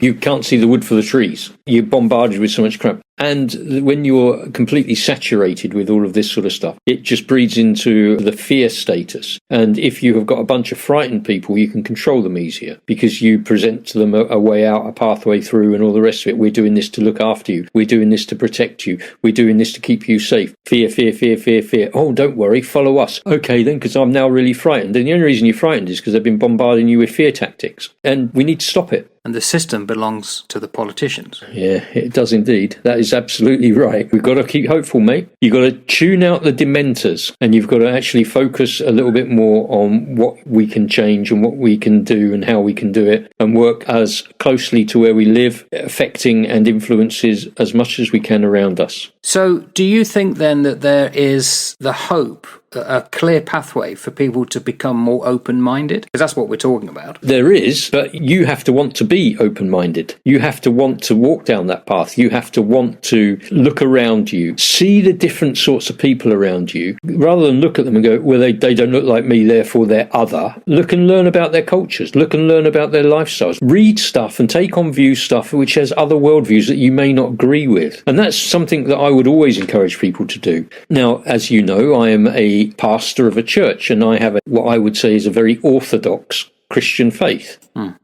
You can't see the wood for the trees. You're bombarded with so much crap. And when you're completely saturated with all of this sort of stuff, it just breeds into the fear status. And if you have got a bunch of frightened people, you can control them easier because you present to them a way out, a pathway through, and all the rest of it. We're doing this to look after you. We're doing this to protect you. We're doing this to keep you safe. Fear, fear, fear, fear, fear. Oh, don't worry, follow us. Okay, then, because I'm now really frightened. And the only reason you're frightened is because they've been bombarding you with fear tactics. And we need to stop it. And the system belongs to the politicians. Yeah, it does indeed. That is absolutely right. We've got to keep hopeful, mate. You've got to tune out the dementors, and you've got to actually focus a little bit more on what we can change and what we can do and how we can do it, and work as closely to where we live, affecting and influences as much as we can around us. So do you think then that there is the hope, a clear pathway for people to become more open-minded? Because that's what we're talking about. There is, but you have to want to be open-minded. You have to want to walk down that path. You have to want to look around you, see the different sorts of people around you, rather than look at them and go, well, they don't look like me, therefore they're other. Look and learn about their cultures. Look and learn about their lifestyles. Read stuff and take on view stuff which has other worldviews that you may not agree with. And that's something that I would always encourage people to do. Now, as you know, I am a pastor of a church, and I have what I would say is a very orthodox Christian faith.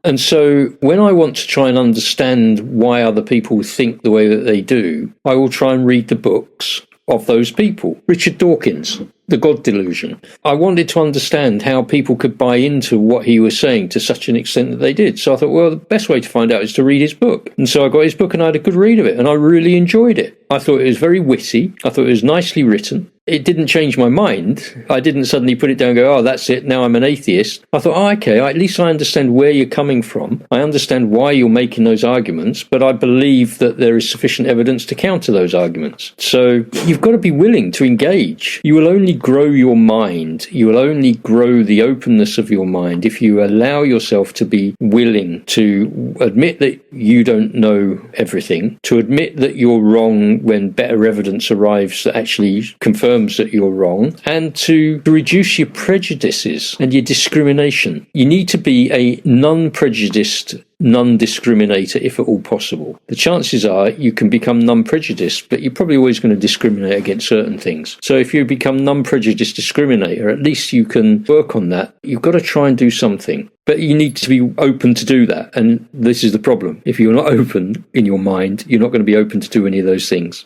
And so when I want to try and understand why other people think the way that they do, I will try and read the books of those people. Richard Dawkins, The God Delusion. I wanted to understand how people could buy into what he was saying to such an extent that they did. So I thought, well, the best way to find out is to read his book. And so I got his book and I had a good read of it, and I really enjoyed it. I thought it was very witty. I thought it was nicely written. It didn't change my mind. I didn't suddenly put it down and go, oh, that's it, now I'm an atheist. I thought, oh, okay, at least I understand where you're coming from. I understand why you're making those arguments, but I believe that there is sufficient evidence to counter those arguments. So you've got to be willing to engage. You will only grow your mind. You will only grow the openness of your mind if you allow yourself to be willing to admit that you don't know everything, to admit that you're wrong when better evidence arrives that actually confirms that you're wrong, and to reduce your prejudices and your discrimination. You need to be a non-prejudiced non-discriminator if at all possible. The chances are you can become non-prejudiced, but you're probably always going to discriminate against certain things. So if you become non-prejudiced discriminator, at least you can work on that. You've got to try and do something. But you need to be open to do that. And this is the problem. If you're not open in your mind, you're not going to be open to do any of those things.